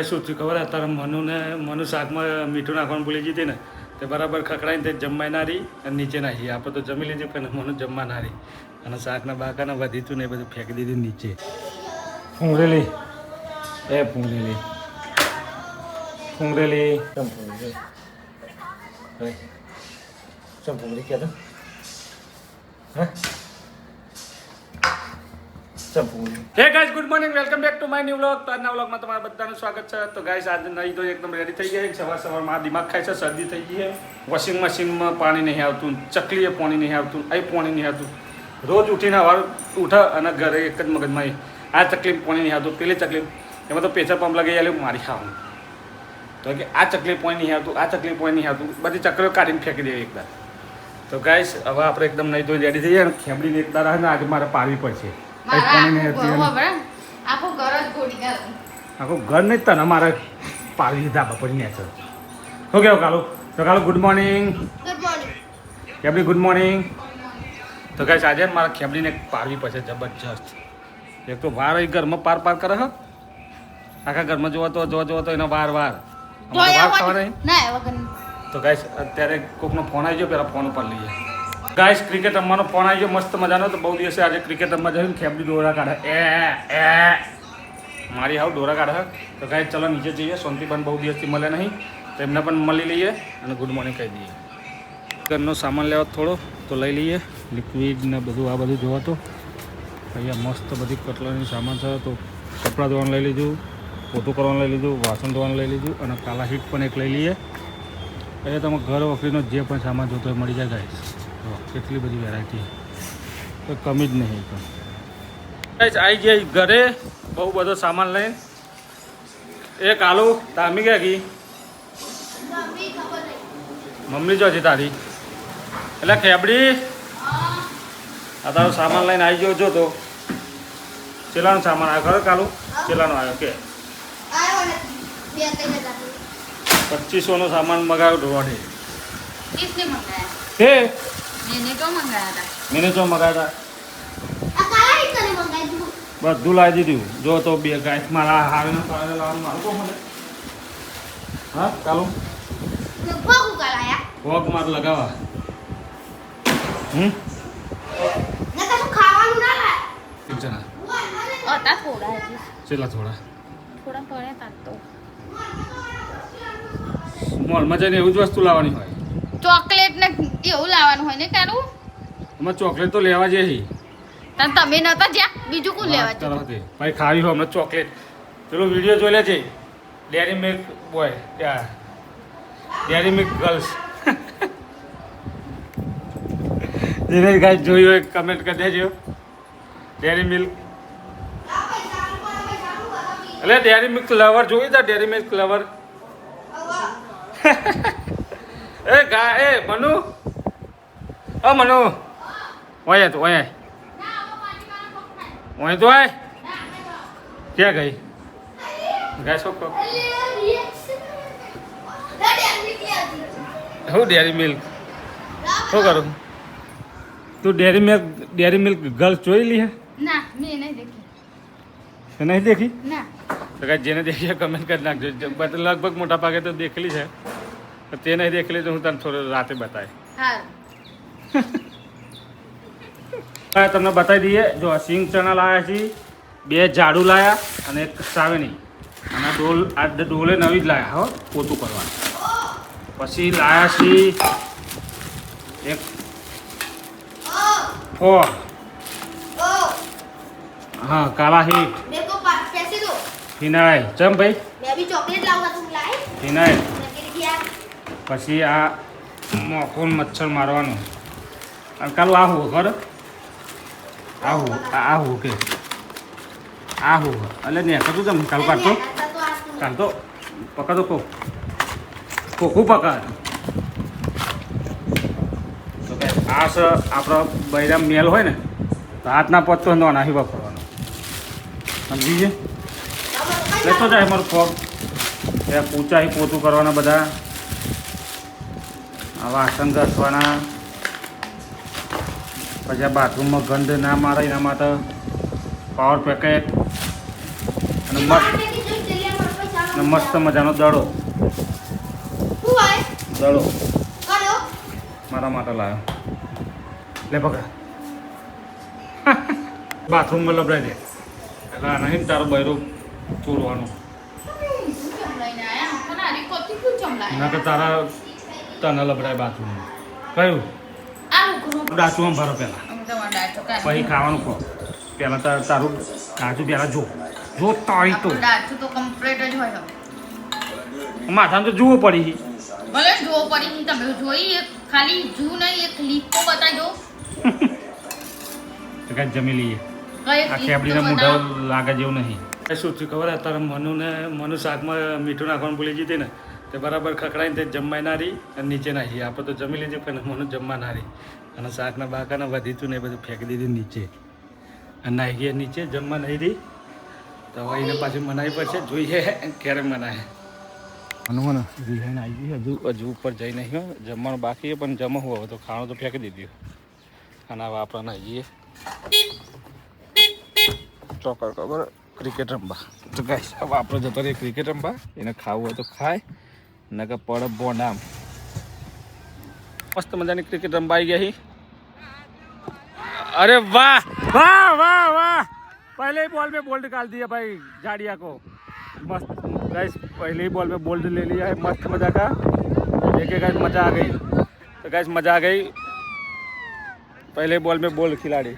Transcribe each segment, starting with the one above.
શું થયું ખબર અત્યારે મનુ શાકમાં મીઠું નાખવાનું ભૂલી જતી ને તે બરાબર ખખડાઈને તે જમવાય ના રહી અને નીચે નાખી આપણે તો જમી લીધું પણ મનુ જમવા ના રહી અને શાકના બાકાના વધી હતું ને એ બધું ફેંકી દીધું નીચે. ફૂંગરેલી એ ફૂંગરેલી ફૂંગરેલી ફૂંગરી કહેતો હા. હે guys, good morning, welcome back to my new vlog. તો આજના વ્લોગમાં તમારા બધાનું સ્વાગત છે. તો ગાઈસ આજે નહીં તો એકદમ રેડી થઈ ગયા. સવારમાં દિમાગ ખાય છે, શરદી થઈ ગઈ છે. વોશિંગ મશીનમાં પાણી નહીં આવતું, ચકલીએ પાણી નહીં આવતું, અહીં પાણી નહીં આવતું. રોજ ઉઠીને વાર ઉઠે અને ઘરે એક જ મગજમાં આ તકલીફ પાણી નહીં આવતું, પેલી તકલીફ એમાં તો પ્રેશર પંપ લગાવી આલે મારી ખાવાનું. તો કે આ તકલીફ પાણી નહીં આવતું, આ તકલીફ પાણી નહીં આવતું, બધી ચકલીઓ કાઢીને ફેંકી દેવી એકદમ. તો ગાઈસ હવે આપણે એકદમ નહીં તો રેડી થઈ જાય. ખેમડીને એક દાડા ને આજે મારે પાડવી પડશે. આખું ઘર નહીં તને મારે પાડી દીધા બપોરી ને શું કેવું કાલુ? તો Kalu good morning. Khebdi good morning. તો ગાઈસ આજે મારા ખેબડીને પાડવી પડશે જબરજસ્ત. એક તો વાર ઘરમાં પાર કરે હ આખા ઘરમાં જોવા તો એનો વાર ખાવા નહીં. તો ગાઈસ અત્યારે કોકનો ફોન આવી ગયો, પેલા ફોન ઉપર લઈએ. ગાઈસ ક્રિકેટ રમવાનો ફોન આવી ગયો મસ્ત મજાનો. તો બહુ દિવસે આજે ક્રિકેટ રમવા જઈને ખેબડી દોરા કાઢે એ મારી હાવ દોરા કાઢે. તો ગાઈસ ચલો નીચે જઈએ. શાંતિબન બહુ દિવસથી મળે નહીં તો એમને પણ મળી લઈએ અને ગુડ મોર્નિંગ કહી દઈએ. ઘરનો સામાન લેવા થોડો તો લઈ લઈએ. લિક્વિડ ને બધું આ બધું જોવા તો અહીંયા મસ્ત બધી કટલરીની સામાન છે. તો કપડાં ધોવાનું લઈ લીધું, પોતું કરવાનું લઈ લીધું, વાસણ ધોવાનું લઈ લીધું અને કાલા હીટ પણ એક લઈ લઈએ. એટલે તમે ઘર વખરીનો જે પણ સામાન જોતો હોય મળી જાય ગાઈસ. કેટલી બધી વેરાયટી, તો કમી જ નહીં. તો આવી જાય ઘરે બહુ બધો સામાન લઈને. એ કાલુ તામી ગયા ગઈ મમ્મી જો છે તારી એટલે ખેબડી આ તારો સામાન લઈને આવી ગયો. જો તો ચેલાનો સામાન આવ્યો ખરો કાલુ? ચેલાનો આવ્યો કે 2500નો સામાન મગાવ્યો ઢોવાડે. હે मैंने जो मंगाया था બધું લાવી દીધું. જો તો બે ગાય મારા હારે લાવવાનું મારું કોણ મળે? હા ચાલો ભોગ મારે લગાવવા. મોલમાં જઈને એવું જ વસ્તુ લાવવાની હોય. ચોકલેટ ને એવું લાવવાનું હોય ને તારું? અમે ચોકલેટ તો લેવા જઈએ. તમે નતા જ્યાં બીજું કોણ લેવા છે? ભાઈ ખાવી હોય હમણાં ચોકલેટ. પેલો વિડીયો જોઈ લેજે dairy milk boy, dairy milk girls. જેને ગાય જોઈ હોય કમેન્ટ કરી દેજો. ડેરી મિલ્ક એટલે ડેરી મિલ્ક લવર જોઈ તા? ડેરી મિલ્ક લવર એ ગા એ મનુ મનુ ઓય તો ઓય તો આય ક્યાં ગઈ ગાય? શું હું ડેરી મિલ્ક શું કરું? તું ડેરી મિલ્ક ગર્લ્સ જોઈ લી હે? ના મેં નહીં દેખી. નહીં દેખી? ના. તો કાંઈ જેને દેખી કમેન્ટ કરી નાખજો. લગભગ મોટા ભાગે તો દેખેલી છે. તે નહીં દેખેલી તો હું તને થોડું રાતે બતાય. હા તમને બતાવી દઈએ. જો સિંગ ચણા લાવ્યા છીએ, 2 ઝાડુ લાવ્યા અને 1 સાવેની. અને આ ડોલે નવી જ લાવ્યા હો પોતું કરવાનું. પછી લાવ્યા છીએ 1 ફોર. હા કાલા હીટ, ફિનાઇલ. ચમ ભાઈ ફિનાઇલ. પછી આ મોખોન મચ્છર મારવાનું. અને કાલું આવું ખબર આવું કે આવું એટલે ને કતું તમે કાલ કાઢતો કાઢતો પકડો કોકું પકડ. તો કે આ છે આપણો બૈરામ મેલ હોય ને તો હાથના પત્તો નો નાહી વાપરવાનો. સમજી છે? લેતો જાય મારું ફોગ. એ પૂછાઈ પોતું કરવાના બધા. આ વાસણ ઘસવાના. પછી આ બાથરૂમમાં ગંધ ના મારે એના માટે પાવર પેકેટ અને મસ્ત અને મસ્ત મજાનો દડો દડો મારા માટે લાવ્યો લે પકડ બાથરૂમમાં લબડાઈ દે એટલે નહીં તારો બૈરો ચોરવાનું ના કે તારા તને લબડાય બાથરૂમમાં કયું ડાચું ભરો પહેલાં પછી ખાવાનું ખો પહેલાં તારું કાચું પહેલાં જો તારી તો તો કમ્પ્લીટ જ હોય માથામાં તો જુઓ પડી ભલે જોવો પડી તમે જોઈ એક ખાલી જુ નહીં એક લીકો બતાવી દો તો કાંઈ જમી લઈએ આ ખેબડીને મોઢા લાગે જેવું નહીં શું થયું ખબર અત્યારે મનુ શાકમાં મીઠું નાખવાનું ભૂલી જતી ને તે બરાબર ખખડાઈને તે જમવાય ના રહી અને નીચે નાખી આપણે તો જમી લીધું પણ મનુ જમવા ના રહી અને શાકના બાકાના વધીતું ને એ બધું ફેંકી દીધું નીચે અને નાખી ગયા નીચે જમવા નહીં રહી તો હવે એને પાછી મનાવી પડશે જોઈએ ક્યારે મનાય મને વિહાઈને આવી ગઈ હજુ ઉપર જઈ નહીં જમવાનું બાકી પણ જમવું હવે તો ખાવાનું તો ફેંકી દીધું અને હવે આપણે આવીએ ચોક્કસ ખબર ક્રિકેટ રમવા તો ગાઈસ હવે આપણે જતો રહીએ ક્રિકેટ રમવા એને ખાવું હોય તો ખાય નકર પડે બોનામ મસ્ત મજાની ક્રિકેટ રમવા આવી ગયા अरे वाह वाह वाह वाह पहले ही बॉल में बोल्ड निकाल दिया भाई जाड़िया को मस्त गाइस पहले ही बॉल में बोल्ड ले लिया है मस्त मजा का देखिए गाइस मजा आ गई तो गाइस मजा आ गई पहले बॉल में बोल्ड खिलाड़ी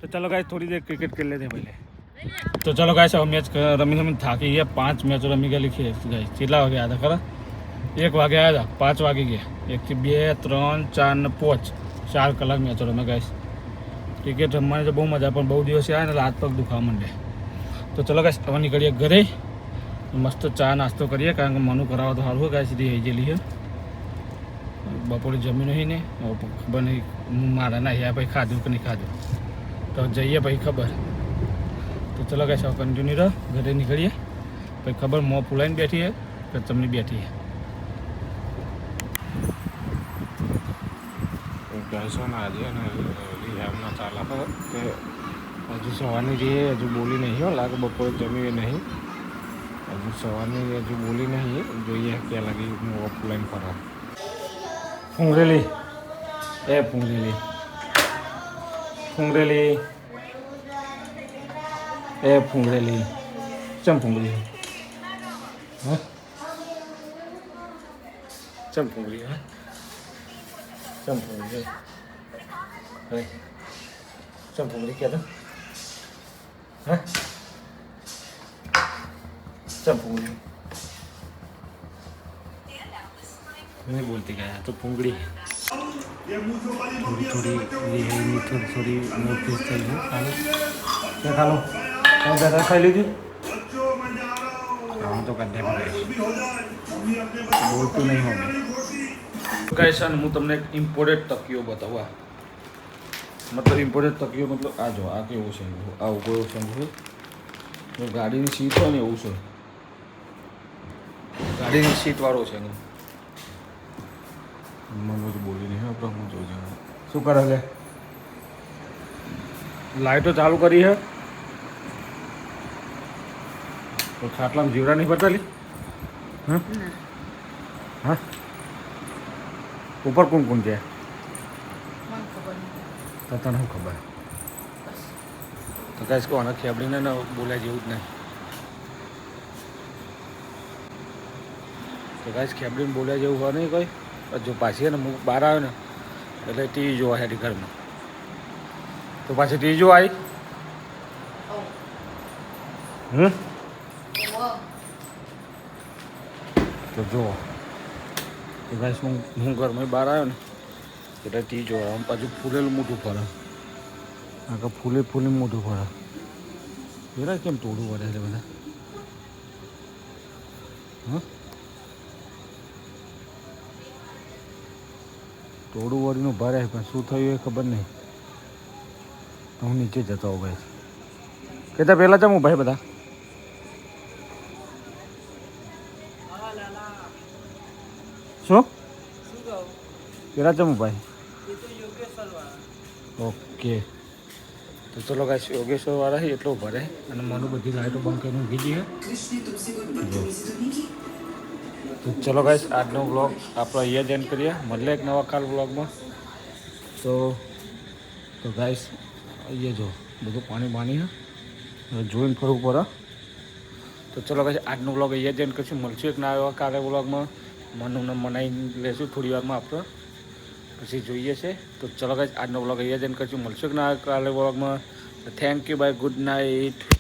तो चलो गाइस थोड़ी देर क्रिकेट खेल लेते हैं पहले तो चलो गाइस अब मैच रमी रमी थाकी गया 5 मैच रमी गया लिखी गाइस કેટલા વાગે આવ્યા હતા ખરા 1 વાગે આવ્યા હતા 5 વાગે ગયા 1 થી 2 3 4 ને 5 4 કલાક મેચ રમે ગાइस ક્રિકેટ રમવાની તો બહુ મજા પણ બહુ દિવસ આવ્યા ને હાથ પગ દુખાવા માંડે તો ચલો ગાइस હવે નીકળીએ ઘરે મસ્ત ચા નાસ્તો કરીએ કારણ કે મનુ કરાવો તો સારું ગાइस સીધી આવી ગયેલી છે બપોરે જમી નહીં ને ખબર નહીં મારા ના અહીંયા ભાઈ ખાધું કે નહીં ખાધું તો જઈએ ભાઈ ખબર तो चलो गाइस अब कंटिन्यू रहो घरे निकलिए भाई खबर मोह फुलाइन बैठी है फिर तमने बैठी है गाइस ना आज है ना हमने चाला पर કે હજુ સવારની જે હજુ બોલી નહીં હો લાગે બપોરે જમી નહીં હજુ સવારની હજુ બોલી નહીં જોઈએ ક્યાં લાગી મોહ ફુલાइन ફરા ફૂંગરેલી એ ફૂંગરેલી ए फूंगरेली चम फूंगरी हाँ चम फूंगरी हाँ चम फूंगरी अरे चम फूंगरी क्या था हाँ चम फूंगरी नहीं बोलती क्या तो फूंगड़ी थोड़ी थोड़ी थोड़ी नोटिस चाहिए खाली क्या खा लो ज़्यादा खाई लीजिए हम तो गड्ढे में गए बोलતું નહીં હોમે ગાઈસ અને હું તમને એક ઇમ્પોર્ટેડ તકિયો બતાવવા મતલબ ઇમ્પોર્ટેડ તકિયો મતલબ આ જો આ કેવું છે આ ઉગો છે ગાડીની સીટ હોય ને એવું છે ગાડીની સીટ વાળો છે ને મને બધું બોલી નહીં આપણે હું જોઈ શું કરે લે લાઈટો ચાલુ કરી है तो खाटला में जीवरा नहीं बता ली हाँ हाँ ऊपर कौन कौन है पता नहीं खबर तो क्या इसको आना खेबड़ी ने ना बोला जेव नहीं तो क्या खेबड़ी ने बोला जेव हुआ नहीं कोई और जो पासी है ना मुँह बाहर आयो ने એટલે ટીવી જોવા હેડી ઘરમાં તો પાછી ટીવી જોવા આવી તો જો તો ગાઈસ હું ઘરમાં બહાર આવ્યો ને એટલે ટીવી જોવા પાછું ફૂલેલું મોઢું ફરે આ ફૂલે ફૂલે મોઢું ફરે એરા કેમ તોડું વળે છે બધા હા તોડું વળીનું ભારે પણ શું થયું એ ખબર નહીં તો હું નીચે જતો હોઉં ભાઈ કહેતા પહેલાં જમું ભાઈ બધા શું પહેલાં જમું ભાઈ ઓકે તો ચલો ગાઈસ યોગેશ્વર વાળા છે એટલો ભરે અને મને બધી લાઈટો બંધ કરીને ઊંઘી જઈએ. તો ચલો ગાઈસ આજનો વ્લોગ આપણે અહીંયા જ એન્ડ કરીએ. મળીએ એક નવા કાલ વ્લોગમાં. તો ગાઈસ અહીંયા જો બધું પાણી છે જોઈને ફરવું પડે. તો ચલો ગાઈસ આજનો વ્લોગ અહીંયા જ એન્ડ કરીશું. મળશું એક નવા કાલે વ્લોગમાં. મનુને મનાવી લેશું થોડી વારમાં આપણે પછી જોઈએ છે. તો ચલો ગાઈસ આજનો વ્લોગ અહીંયા જ એન્ડ કરીશું. મળશું એક નવા કાલે વ્લોગમાં. Thank you bye good night.